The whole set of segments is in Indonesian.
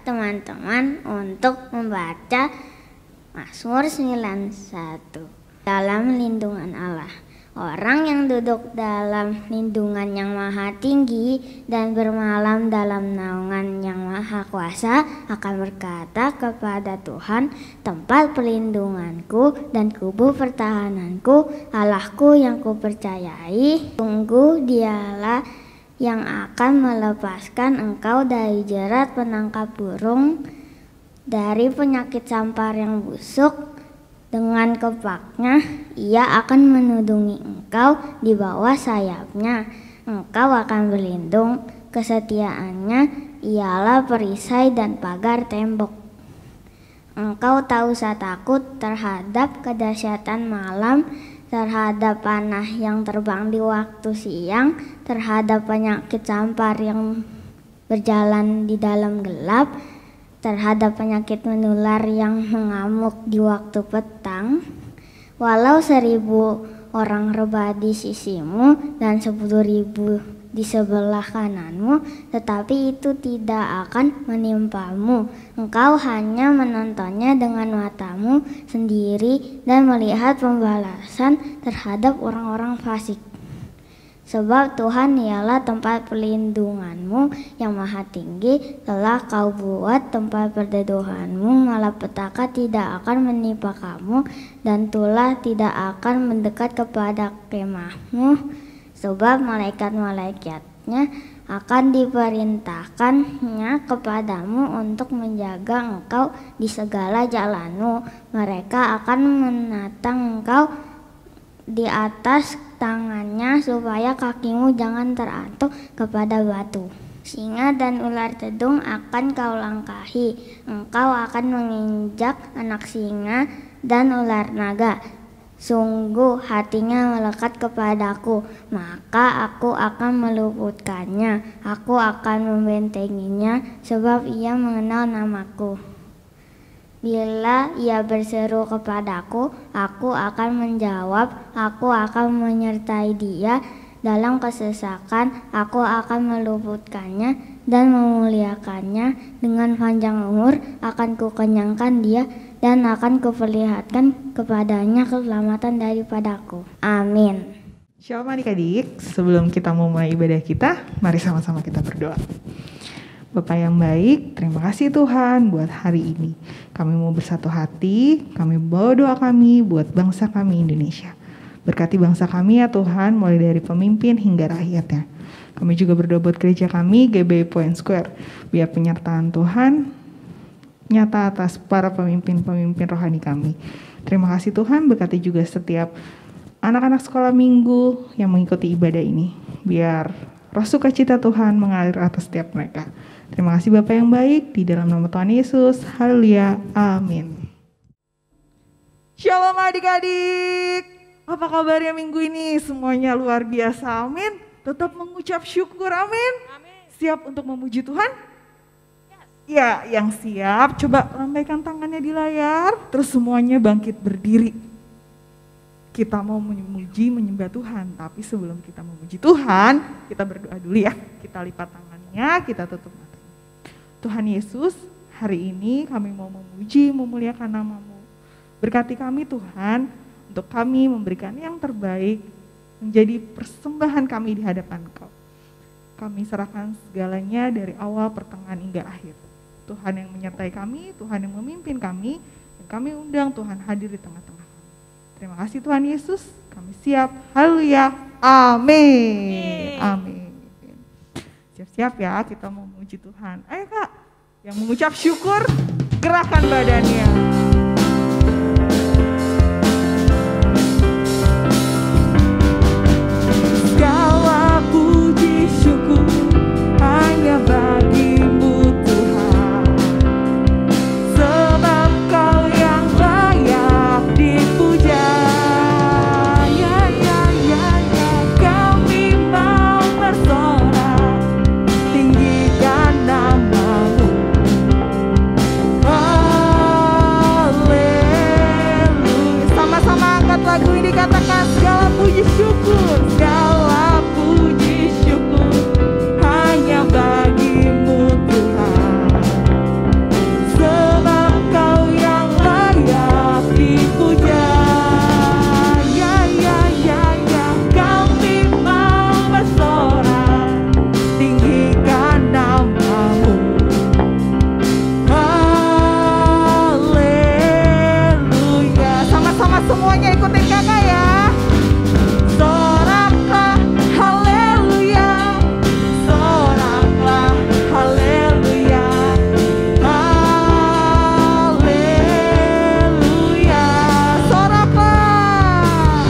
teman-teman untuk membaca Mazmur 91. Dalam lindungan Allah. Orang yang duduk dalam lindungan yang maha tinggi dan bermalam dalam naungan yang maha kuasa akan berkata kepada Tuhan, tempat perlindunganku dan kubu pertahananku, Allahku yang kupercayai. Sungguh dialah yang akan melepaskan engkau dari jerat penangkap burung, dari penyakit sampar yang busuk. Dengan kepaknya ia akan menudungi engkau di bawah sayapnya. Engkau akan berlindung, kesetiaannya ialah perisai dan pagar tembok. Engkau tak usah takut terhadap kedahsyatan malam, terhadap panah yang terbang di waktu siang, terhadap penyakit sampar yang berjalan di dalam gelap, terhadap penyakit menular yang mengamuk di waktu petang. Walau 1.000 orang rebah di sisimu dan 10.000 di sebelah kananmu, tetapi itu tidak akan menimpamu. Engkau hanya menontonnya dengan matamu sendiri dan melihat pembalasan terhadap orang-orang fasik. Sebab Tuhan ialah tempat perlindunganmu yang maha tinggi, telah kau buat tempat perteduhanmu, malapetaka tidak akan menimpa kamu, dan tulah tidak akan mendekat kepada kemahmu. Sebab malaikat-malaikatnya akan diperintahkannya kepadamu untuk menjaga engkau di segala jalanmu. Mereka akan menatang engkau di atas tangannya supaya kakimu jangan terantuk kepada batu. Singa dan ular tedung akan kau langkahi. Engkau akan menginjak anak singa dan ular naga. Sungguh hatinya melekat kepadaku, maka aku akan meluputkannya. Aku akan membentenginya sebab ia mengenal namaku. Bila ia berseru kepadaku, aku akan menjawab, aku akan menyertai dia. Dalam kesesakan, aku akan meluputkannya dan memuliakannya. Dengan panjang umur akan kukenyangkan dia dan akan kuperlihatkan kepadanya keselamatan daripadaku. Amin. Shalom adik-adik, sebelum kita memulai ibadah kita, mari sama-sama kita berdoa. Bapak yang baik, terima kasih Tuhan buat hari ini. Kami mau bersatu hati, kami bawa doa kami buat bangsa kami Indonesia. Berkati bangsa kami ya Tuhan, mulai dari pemimpin hingga rakyatnya. Kami juga berdoa buat gereja kami, GBI Point Square. Biar penyertaan Tuhan nyata atas para pemimpin-pemimpin rohani kami. Terima kasih Tuhan, berkati juga setiap anak-anak sekolah minggu yang mengikuti ibadah ini. Biar roh sukacita Tuhan mengalir atas setiap mereka. Terima kasih Bapak yang baik, di dalam nama Tuhan Yesus. Haleluya. Amin. Shalom adik-adik. Apa kabarnya minggu ini? Semuanya luar biasa. Amin. Tetap mengucap syukur. Amin. Siap untuk memuji Tuhan? Ya, yang siap. Coba lambaikan tangannya di layar. Terus semuanya bangkit berdiri. Kita mau memuji, menyembah Tuhan. Tapi sebelum kita memuji Tuhan, kita berdoa dulu ya. Kita lipat tangannya, kita tutup mata. Tuhan Yesus, hari ini kami mau memuji, memuliakan nama-Mu. Berkati kami Tuhan, untuk kami memberikan yang terbaik, menjadi persembahan kami di hadapan Engkau. Kami serahkan segalanya dari awal, pertengahan, hingga akhir. Tuhan yang menyertai kami, Tuhan yang memimpin kami, dan kami undang Tuhan hadir di tengah-tengah kami. Terima kasih Tuhan Yesus, kami siap. Haleluya. Amin. Amin. Siap-siap ya, kita mau memuji Tuhan. Ayo Kak, yang mengucap syukur, gerakan badannya. Segala puji syukur hanya bagi-Mu Tuhan, sebab Kau yang layak dipuja. Kami mau bersorak, tinggikan nama-Mu. Oh, semuanya ikutin kakak ya. Soraklah haleluya, soraklah haleluya, haleluya. Soraklah,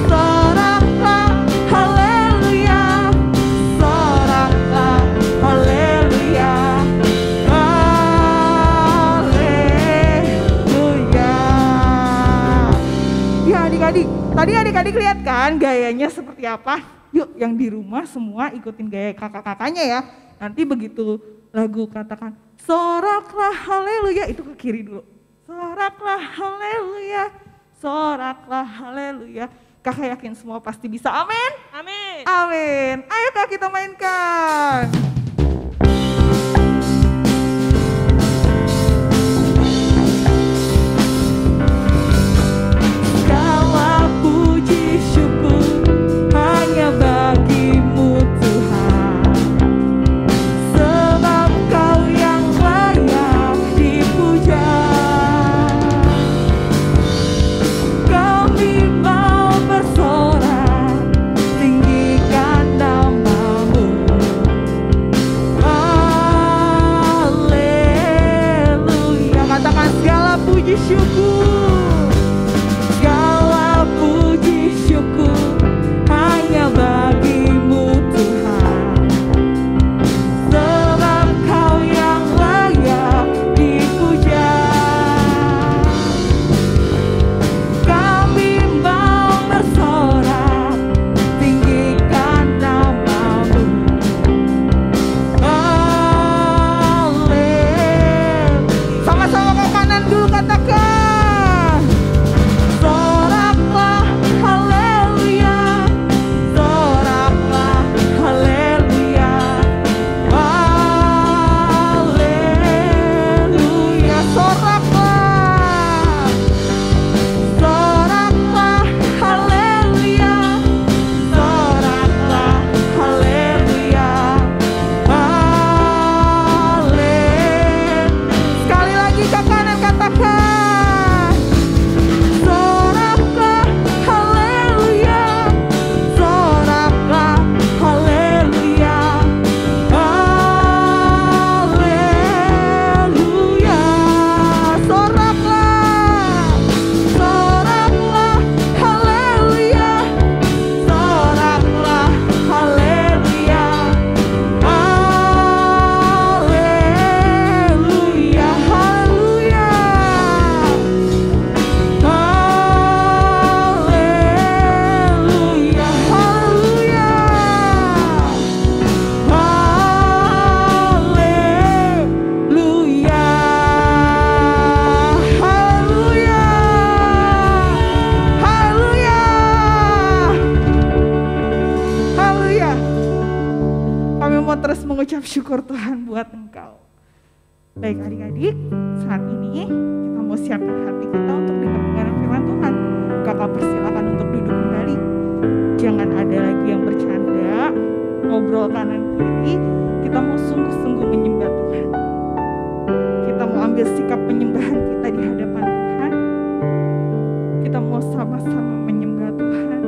soraklah haleluya, soraklah haleluya, haleluya. Ya adik-adik, tadi adik-adik lihat kan gayanya seperti apa? Yuk yang di rumah semua ikutin gaya kakak-kakaknya ya. Nanti begitu lagu katakan soraklah haleluya, itu ke kiri dulu. Soraklah haleluya, soraklah haleluya. Kakak yakin semua pasti bisa, amin? Amin. Amin. Ayo kak kita mainkan. Segala puji syukur hanya bagimu Tuhan, sebab Kau yang layak dipuja. Kami mau bersorak, tinggikan nama-Mu. Haleluya. Katakan segala puji syukur, segala puji syukur hanya bagimu Tuhan, sebab Kau yang layak dipuja. Kami mau bersorak, tinggikan nama-Mu. Haleluya. Sama-sama ke kanan dulu katakan. Soraklah haleluya, soraklah haleluya, haleluya. Soraklah, soraklah haleluya, soraklah haleluya, haleluya. Sekali lagi ke kanan katakan. Soraklah haleluya, soraklah haleluya, haleluya. Soraklah, soraklah haleluya, soraklah haleluya, haleluya, haleluya. Haleluya, haleluya, haleluya, haleluya, haleluya, haleluya. Kami mau terus mengucap syukur Tuhan buat Engkau. Baik adik-adik, saat ini kita mau siapkan hati kita untuk dengar pengarang firman Tuhan. Kakak persilakan untuk duduk kembali. Jangan ada lagi yang bercanda, ngobrol kanan kiri. Kita mau sungguh-sungguh menyembah Tuhan. Kita mau ambil sikap penyembahan kita di hadapan Tuhan. Kita mau sama-sama menyembah Tuhan.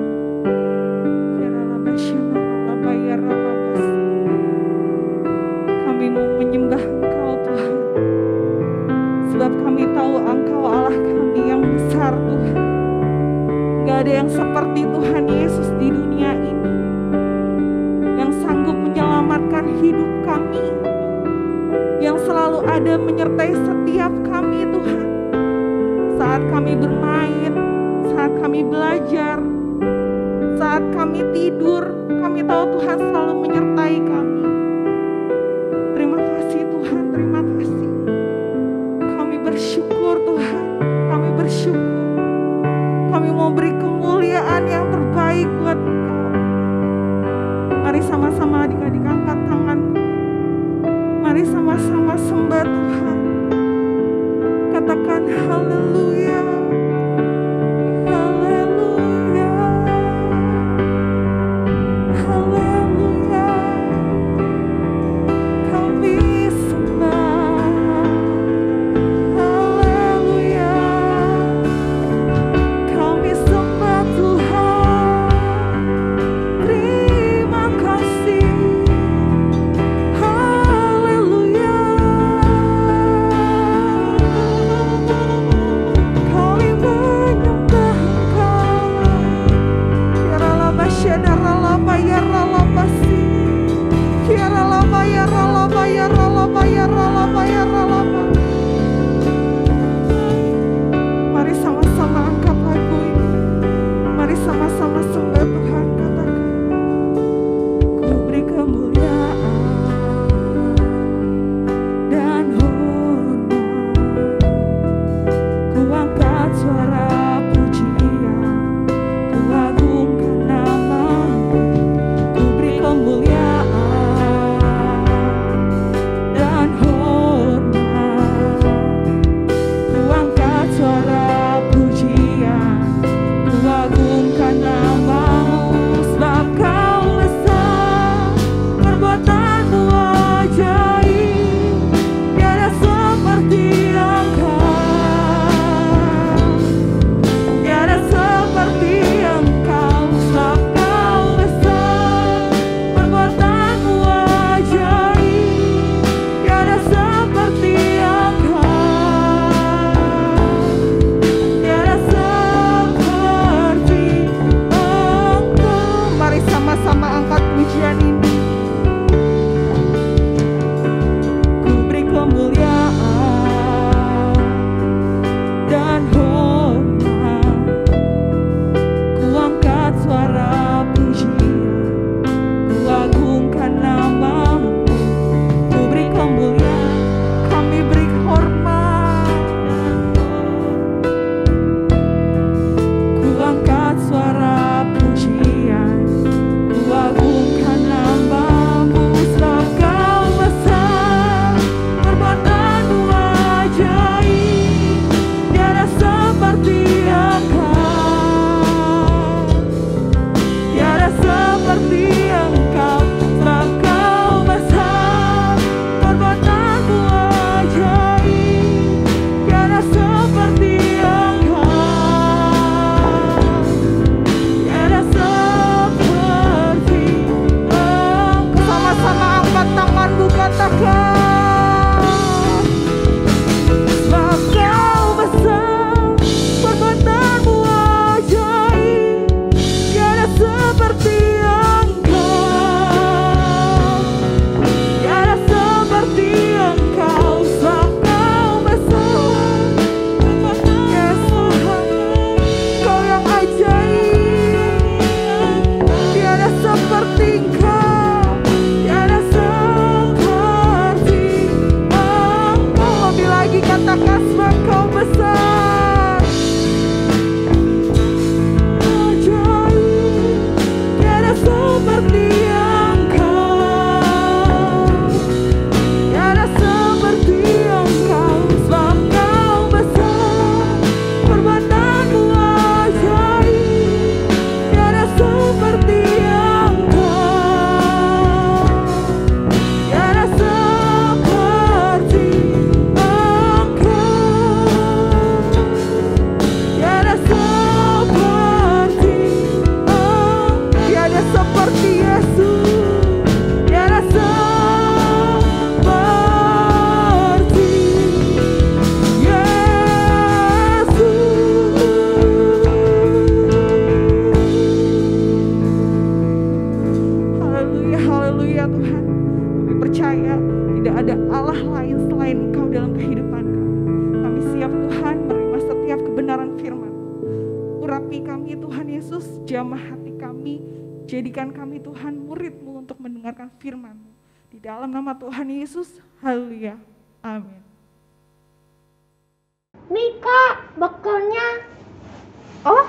Kami mau menyembah Engkau Tuhan, sebab kami tahu Engkau Allah kami yang besar Tuhan. Gak ada yang seperti Tuhan Yesus di dunia ini, yang sanggup menyelamatkan hidup kami, yang selalu ada menyertai setiap kami Tuhan. Saat kami bermain, saat kami belajar, saat kami tidur, kami tahu Tuhan selalu menyertai kami. Terima kasih Tuhan, terima kasih. Kami bersyukur Tuhan, kami bersyukur. Kami mau beri kemuliaan yang terbaik buat Engkau. Mari sama-sama adik-adik angkat tangan. Mari sama-sama sembah Tuhan. Katakan haleluya. Haleluya. Haleluya. Kami sembah. Haleluya. katakan sebab Kau besar. Ajaib, tiada seperti Engkau, tiada seperti Engkau, sebab Kau besar. Perbuatanmu ajaib, tiada seperti Engkau, tiada seperti Engkau, tiada seperti tiada seperti Yesus, tiada seperti Yesus. Haleluya, haleluya Tuhan. Kami percaya tidak ada Allah lain selain Engkau dalam kehidupan kami. Kami siap Tuhan menerima setiap kebenaran firman. Urapi kami Tuhan Yesus, jamah hati kami, jadikan kami Tuhan murid-Mu untuk mendengarkan firman-Mu. Di dalam nama Tuhan Yesus, haleluya, amin. Nih Kak, bekalnya. Oh,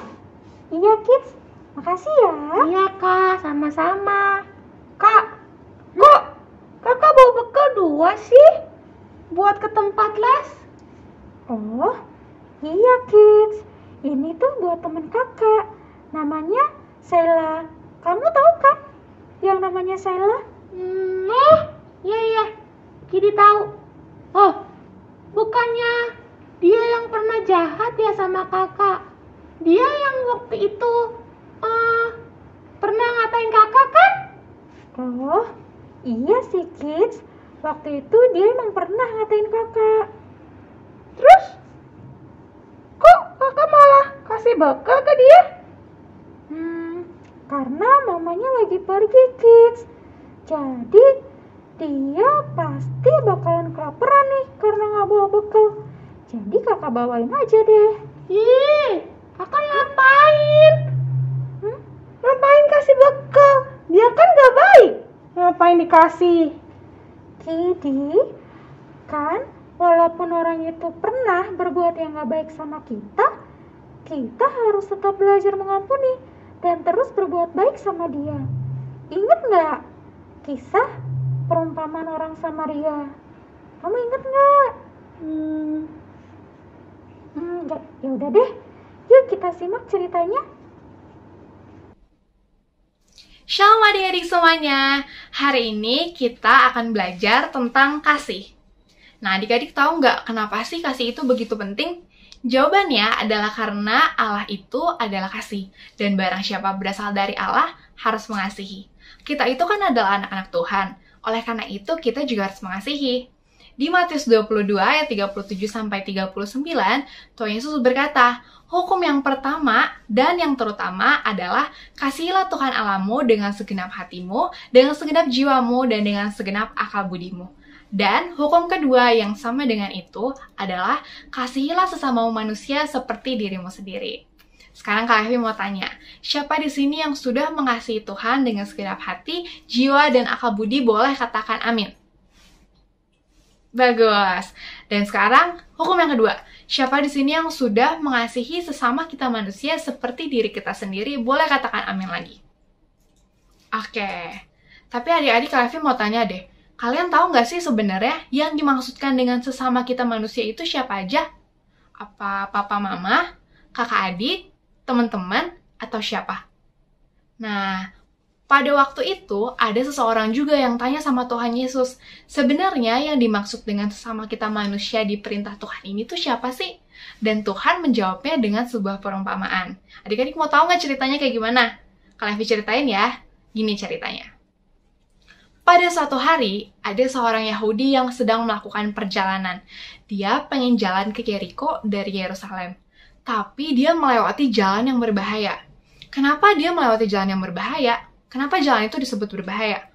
iya Kids. Makasih ya. Iya Kak, sama-sama. Kak, kok Kakak bawa bekal 2 sih? Buat ke tempat les? Oh, iya Kids. Ini tuh buat temen Kakak. Namanya Sheila. Kamu tahu kan yang namanya Sheila? Oh, iya. Kidi tahu. Oh, bukannya dia yang pernah jahat ya sama Kakak? Dia yang waktu itu pernah ngatain Kakak kan? Oh, iya sih Kids. Waktu itu dia emang pernah ngatain Kakak. Terus, kok Kakak malah kasih bekal ke dia? Karena mamanya lagi pergi Kids. Jadi, dia pasti bakalan kelaparan nih karena nggak bawa bekal. Jadi Kakak bawain aja deh. Ih, Kakak ngapain? Ngapain kasih bekal? Dia kan gak baik. Ngapain dikasih? Kidi, kan walaupun orang itu pernah berbuat yang gak baik sama kita harus tetap belajar mengampuni dan terus berbuat baik sama dia. Ingat gak kisah perumpamaan orang Samaria? Kamu ingat gak? Ya udah deh, yuk kita simak ceritanya. Shalom adik-adik semuanya, hari ini kita akan belajar tentang kasih. Nah adik-adik tahu nggak kenapa sih kasih itu begitu penting? Jawabannya adalah karena Allah itu adalah kasih, dan barang siapa berasal dari Allah harus mengasihi. Kita itu kan adalah anak-anak Tuhan, oleh karena itu kita juga harus mengasihi. Di Matius 22 ayat 37-39, Tuhan Yesus berkata, hukum yang pertama dan yang terutama adalah kasihilah Tuhan Allahmu dengan segenap hatimu, dengan segenap jiwamu, dan dengan segenap akal budimu. Dan hukum kedua yang sama dengan itu adalah kasihilah sesamamu manusia seperti dirimu sendiri. Sekarang Kak Evi mau tanya, siapa di sini yang sudah mengasihi Tuhan dengan segenap hati, jiwa, dan akal budi? Boleh katakan amin. Bagus. Dan sekarang hukum yang kedua. Siapa di sini yang sudah mengasihi sesama kita manusia seperti diri kita sendiri? Boleh katakan amin lagi. Oke. Tapi adik-adik Kak Evi mau tanya deh. Kalian tahu nggak sih sebenarnya yang dimaksudkan dengan sesama kita manusia itu siapa aja? Apa papa mama, kakak adik, teman-teman, atau siapa? Nah, pada waktu itu, ada seseorang juga yang tanya sama Tuhan Yesus, sebenarnya yang dimaksud dengan sesama kita manusia di perintah Tuhan ini tuh siapa sih? Dan Tuhan menjawabnya dengan sebuah perumpamaan. Adik-adik mau tahu nggak ceritanya kayak gimana? Kalian ceritain ya. Gini ceritanya. Pada suatu hari, ada seorang Yahudi yang sedang melakukan perjalanan. Dia pengen jalan ke Yeriko dari Yerusalem. Tapi dia melewati jalan yang berbahaya. Kenapa dia melewati jalan yang berbahaya? Kenapa jalan itu disebut berbahaya?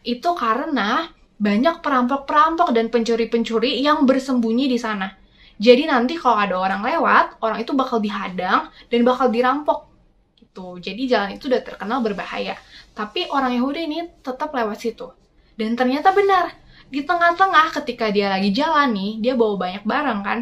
Itu karena banyak perampok-perampok dan pencuri-pencuri yang bersembunyi di sana. Jadi nanti kalau ada orang lewat, orang itu bakal dihadang dan bakal dirampok. Gitu. Jadi jalan itu udah terkenal berbahaya. Tapi orang Yahudi ini tetap lewat situ. Dan ternyata benar, Di tengah-tengah ketika dia lagi jalan nih, dia bawa banyak barang kan,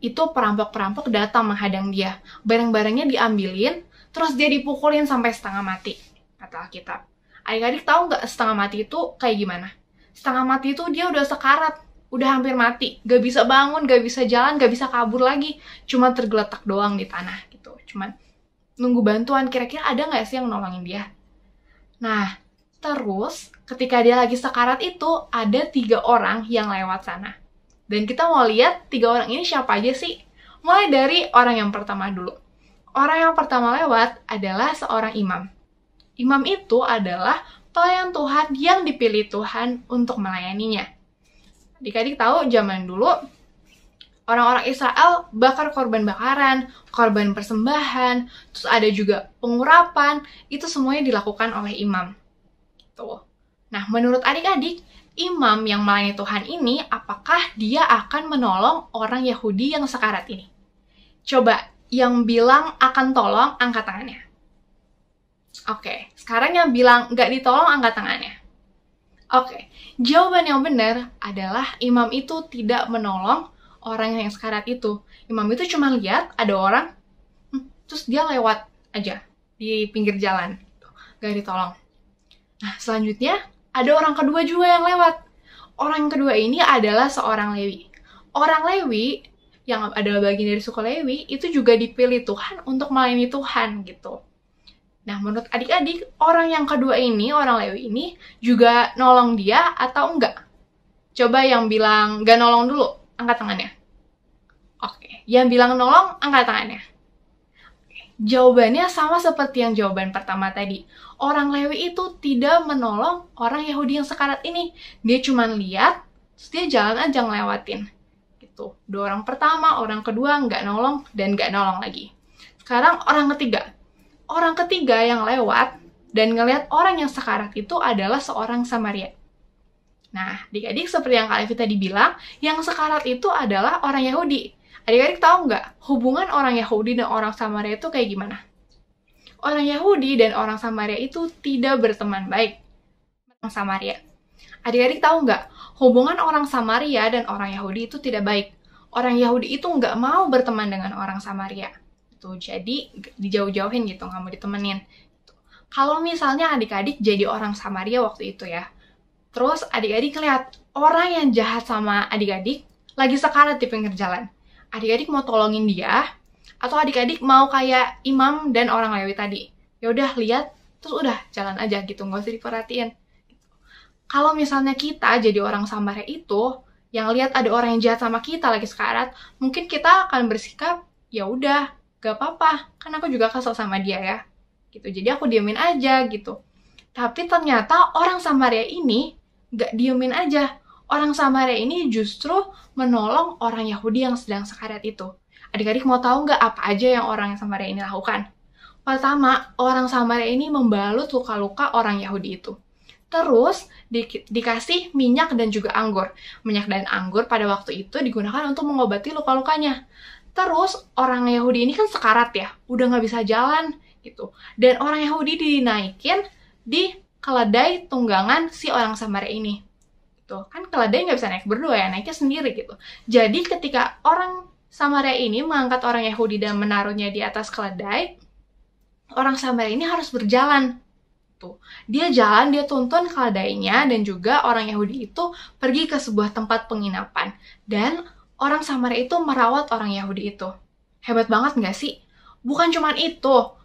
itu perampok-perampok datang menghadang dia. Barang-barangnya diambilin, terus dia dipukulin sampai setengah mati, kata Alkitab. Adik-adik tahu nggak setengah mati itu kayak gimana? Setengah mati itu dia udah sekarat, udah hampir mati, gak bisa bangun, gak bisa jalan, gak bisa kabur lagi, cuma tergeletak doang di tanah gitu. Cuman nunggu bantuan, kira-kira ada nggak sih yang nolongin dia? Nah, terus ketika dia lagi sekarat itu, ada 3 orang yang lewat sana. Dan kita mau lihat 3 orang ini siapa aja sih? Mulai dari orang yang pertama dulu. Orang yang pertama lewat adalah seorang imam. Imam itu adalah pelayan Tuhan yang dipilih Tuhan untuk melayaninya. Adik-adik tahu zaman dulu, orang-orang Israel bakar korban bakaran, korban persembahan, terus ada juga pengurapan, itu semuanya dilakukan oleh imam. Tuh. Nah, menurut adik-adik, imam yang melayani Tuhan ini, apakah dia akan menolong orang Yahudi yang sekarat ini? Coba, yang bilang akan tolong, angkat tangannya. Oke, sekarang yang bilang nggak ditolong, angkat tangannya. Oke, jawaban yang benar adalah imam itu tidak menolong orang yang sekarat itu. Imam itu cuma lihat ada orang, terus dia lewat aja di pinggir jalan, nggak ditolong. Nah, selanjutnya ada orang kedua juga yang lewat. Orang kedua ini adalah seorang Lewi. Orang Lewi yang adalah bagian dari suku Lewi itu juga dipilih Tuhan untuk melayani Tuhan gitu. Nah, menurut adik-adik, orang yang kedua ini, orang Lewi ini juga nolong dia atau enggak? Coba yang bilang gak nolong dulu, angkat tangannya. Oke, yang bilang nolong, angkat tangannya. Jawabannya sama seperti yang jawaban pertama tadi. Orang Lewi itu tidak menolong orang Yahudi yang sekarat ini. Dia cuma lihat, terus dia jalan aja ngelewatin. Gitu. 2 orang pertama, orang kedua nggak nolong, dan nggak nolong lagi. Sekarang orang ketiga. Orang ketiga yang lewat dan ngelihat orang yang sekarat itu adalah seorang Samaria. Nah, adik-adik seperti yang Kak Evi tadi bilang, yang sekarat itu adalah orang Yahudi. Adik-adik tahu nggak, hubungan orang Yahudi dan orang Samaria itu kayak gimana? Orang Yahudi dan orang Samaria itu tidak berteman baik. Orang Samaria. Adik-adik tahu nggak, hubungan orang Samaria dan orang Yahudi itu tidak baik. Orang Yahudi itu nggak mau berteman dengan orang Samaria. Tuh, jadi dijauh-jauhin gitu, nggak mau ditemenin. Kalau misalnya adik-adik jadi orang Samaria waktu itu ya, terus adik-adik lihat orang yang jahat sama adik-adik lagi sekarat di pinggir jalan. Adik-adik mau tolongin dia, atau adik-adik mau kayak imam dan orang Lewi tadi. Ya udah lihat, terus udah jalan aja gitu, nggak usah diperhatiin. Kalau misalnya kita jadi orang Samaria itu, yang lihat ada orang yang jahat sama kita lagi sekarat, mungkin kita akan bersikap, ya udah, gak apa-apa, kan aku juga kesel sama dia ya. Gitu, jadi aku diemin aja gitu. Tapi ternyata orang Samaria ini gak diemin aja. Orang Samaria ini justru menolong orang Yahudi yang sedang sekarat itu. Adik-adik mau tahu nggak apa aja yang orang Samaria ini lakukan? Pertama, orang Samaria ini membalut luka-luka orang Yahudi itu. Terus dikasih minyak dan juga anggur. Minyak dan anggur pada waktu itu digunakan untuk mengobati luka-lukanya. Terus orang Yahudi ini kan sekarat ya, udah nggak bisa jalan gitu. Dan orang Yahudi dinaikin di keledai tunggangan si orang Samaria ini. Gitu. Kan keledai nggak bisa naik berdua ya, naiknya sendiri gitu. Jadi ketika orang Samaria ini mengangkat orang Yahudi dan menaruhnya di atas keledai, orang Samaria ini harus berjalan. Tuh. Dia jalan, dia tuntun keledainya, dan juga orang Yahudi itu pergi ke sebuah tempat penginapan. Dan orang Samaria itu merawat orang Yahudi itu. Hebat banget nggak sih? Bukan cuma itu.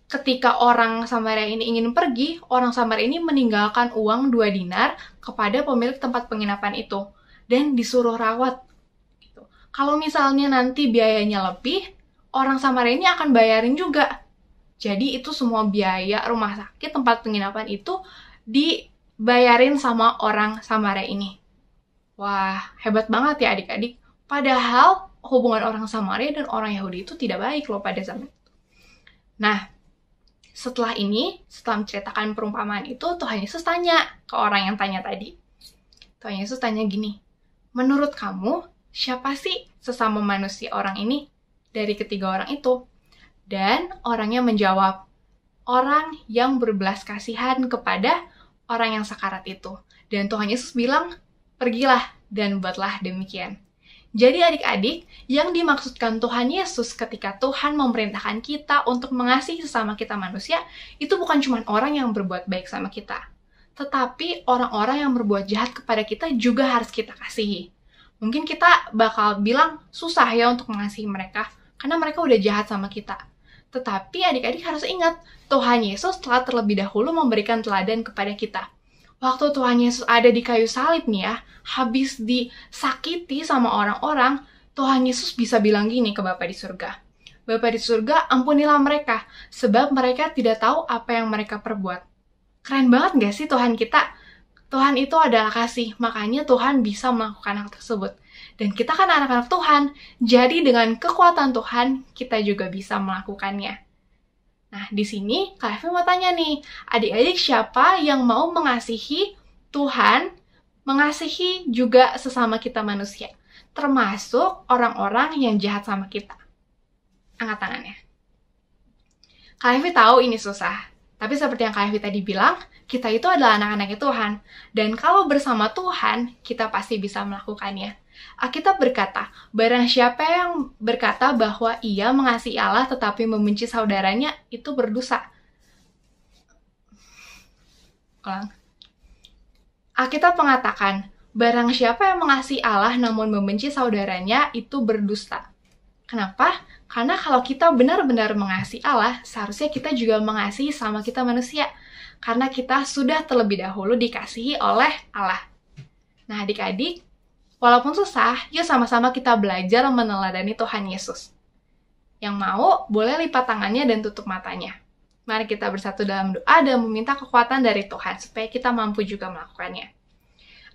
Ketika orang Samaria ini ingin pergi, orang Samaria ini meninggalkan uang 2 dinar kepada pemilik tempat penginapan itu. Dan disuruh rawat. Gitu. Kalau misalnya nanti biayanya lebih, orang Samaria ini akan bayarin juga. Jadi itu semua biaya rumah sakit, tempat penginapan itu dibayarin sama orang Samaria ini. Wah, hebat banget ya adik-adik. Padahal hubungan orang Samaria dan orang Yahudi itu tidak baik loh pada zaman itu. Nah, setelah ini, setelah menceritakan perumpamaan itu, Tuhan Yesus tanya ke orang yang tanya tadi. Tuhan Yesus tanya gini, menurut kamu, siapa sih sesama manusia orang ini dari ketiga orang itu? Dan orangnya menjawab, orang yang berbelas kasihan kepada orang yang sekarat itu. Dan Tuhan Yesus bilang, Pergilah dan buatlah demikian. Jadi adik-adik, yang dimaksudkan Tuhan Yesus ketika Tuhan memerintahkan kita untuk mengasihi sesama kita manusia, itu bukan cuma orang yang berbuat baik sama kita. Tetapi orang-orang yang berbuat jahat kepada kita juga harus kita kasihi. Mungkin kita bakal bilang susah ya untuk mengasihi mereka, karena mereka udah jahat sama kita. Tetapi adik-adik harus ingat, Tuhan Yesus telah terlebih dahulu memberikan teladan kepada kita. Waktu Tuhan Yesus ada di kayu salib nih ya, habis disakiti sama orang-orang, Tuhan Yesus bisa bilang gini ke Bapa di surga. Bapa di surga, ampunilah mereka, sebab mereka tidak tahu apa yang mereka perbuat. Keren banget gak sih Tuhan kita? Tuhan itu adalah kasih, makanya Tuhan bisa melakukan hal tersebut. Dan kita kan anak-anak Tuhan, jadi dengan kekuatan Tuhan, kita juga bisa melakukannya. Nah, di sini Kak Evi mau tanya nih, adik-adik siapa yang mau mengasihi Tuhan, mengasihi juga sesama kita manusia, termasuk orang-orang yang jahat sama kita? Angkat tangannya. Kak Evi tahu ini susah, tapi seperti yang Kak Evi tadi bilang, kita itu adalah anak-anaknya Tuhan, dan kalau bersama Tuhan, kita pasti bisa melakukannya. Alkitab berkata, barang siapa yang berkata bahwa ia mengasihi Allah tetapi membenci saudaranya, itu berdosa. Alkitab mengatakan, barang siapa yang mengasihi Allah namun membenci saudaranya, itu berdusta. Kenapa? Karena kalau kita benar-benar mengasihi Allah, seharusnya kita juga mengasihi sama kita manusia. Karena kita sudah terlebih dahulu dikasihi oleh Allah. Nah adik-adik, walaupun susah, yuk sama-sama kita belajar meneladani Tuhan Yesus. Yang mau, boleh lipat tangannya dan tutup matanya. Mari kita bersatu dalam doa dan meminta kekuatan dari Tuhan, supaya kita mampu juga melakukannya.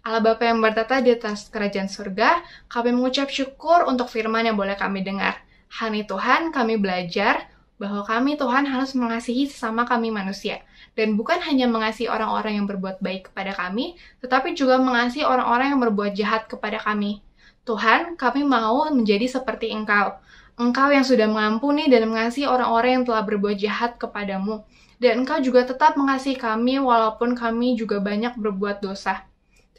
Allah Bapa yang bertata di atas kerajaan surga, kami mengucap syukur untuk firman yang boleh kami dengar. Hari Tuhan, kami belajar bahwa kami Tuhan harus mengasihi sesama kami manusia. Dan bukan hanya mengasihi orang-orang yang berbuat baik kepada kami, tetapi juga mengasihi orang-orang yang berbuat jahat kepada kami. Tuhan, kami mau menjadi seperti Engkau. Engkau yang sudah mengampuni dan mengasihi orang-orang yang telah berbuat jahat kepadamu. Dan Engkau juga tetap mengasihi kami walaupun kami juga banyak berbuat dosa.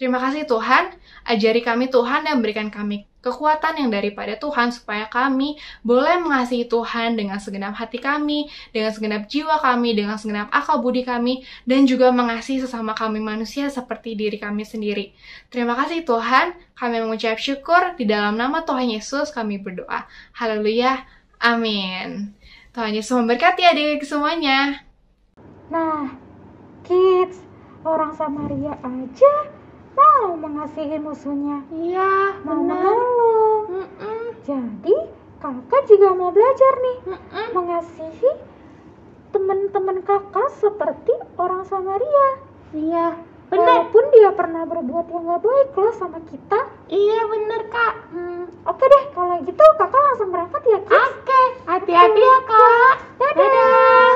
Terima kasih Tuhan, ajari kami Tuhan dan berikan kami kekuatan yang daripada Tuhan supaya kami boleh mengasihi Tuhan dengan segenap hati kami, dengan segenap jiwa kami, dengan segenap akal budi kami, dan juga mengasihi sesama kami manusia seperti diri kami sendiri. Terima kasih Tuhan, kami mengucap syukur di dalam nama Tuhan Yesus kami berdoa. Haleluya, amin. Tuhan Yesus memberkati adik-adik semuanya. Nah, kids, orang Samaria aja mau mengasihi musuhnya. Iya, Mau menolong. Jadi, kakak juga mau belajar nih. Mengasihi teman-teman kakak seperti orang Samaria. Iya, benar. Walaupun dia pernah berbuat yang gak baik loh sama kita. Iya, benar, Kak. Oke deh, kalau gitu kakak langsung berangkat ya, kids. Oke, hati-hati ya, Kak. Dadah.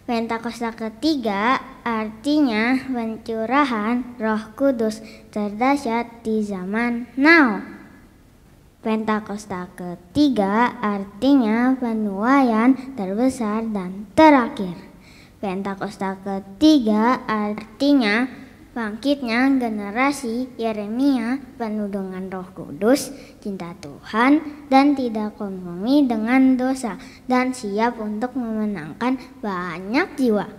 Pentakosta ketiga artinya pencurahan Roh Kudus terdahsyat di zaman now. Pentakosta ketiga artinya penuaian terbesar dan terakhir. Pentakosta ketiga artinya bangkitnya generasi Yeremia penuh dengan Roh Kudus, cinta Tuhan, dan tidak kompromi dengan dosa, dan siap untuk memenangkan banyak jiwa.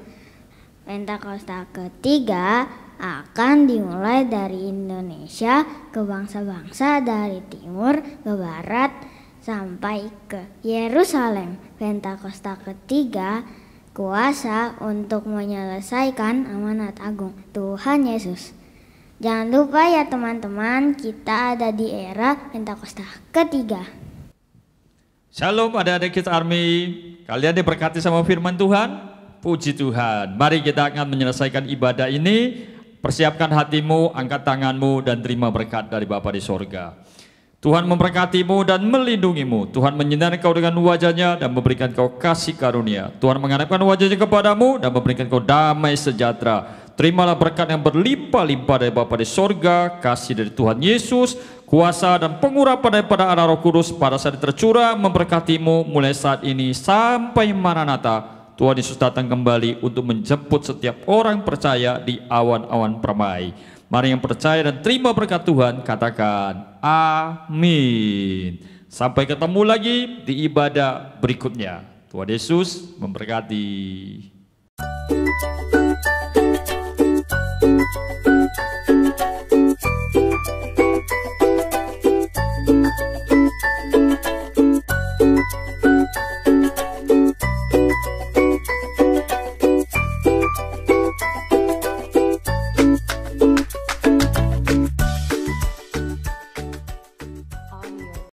Pentakosta ketiga akan dimulai dari Indonesia ke bangsa-bangsa dari timur ke barat sampai ke Yerusalem. Pentakosta ketiga kuasa untuk menyelesaikan amanat agung Tuhan Yesus. Jangan lupa ya teman-teman, kita ada di era Pentakosta ketiga. Shalom adik-adik Kids Army, kalian diberkati sama firman Tuhan? Puji Tuhan, mari kita akan menyelesaikan ibadah ini. Persiapkan hatimu, angkat tanganmu, dan terima berkat dari Bapa di sorga. Tuhan memberkatimu dan melindungimu. Tuhan menyinari kau dengan wajahnya dan memberikan kau kasih karunia. Tuhan menghadapkan wajahnya kepadamu dan memberikan kau damai sejahtera. Terimalah berkat yang berlimpah-limpah dari Bapa di sorga, kasih dari Tuhan Yesus, kuasa dan pengurapan daripada Allah Roh Kudus pada saat tercurah memberkatimu mulai saat ini sampai Maranatha. Tuhan Yesus datang kembali untuk menjemput setiap orang percaya di awan-awan permai. Mari yang percaya dan terima berkat Tuhan, katakan amin. Sampai ketemu lagi di ibadah berikutnya. Tuhan Yesus memberkati.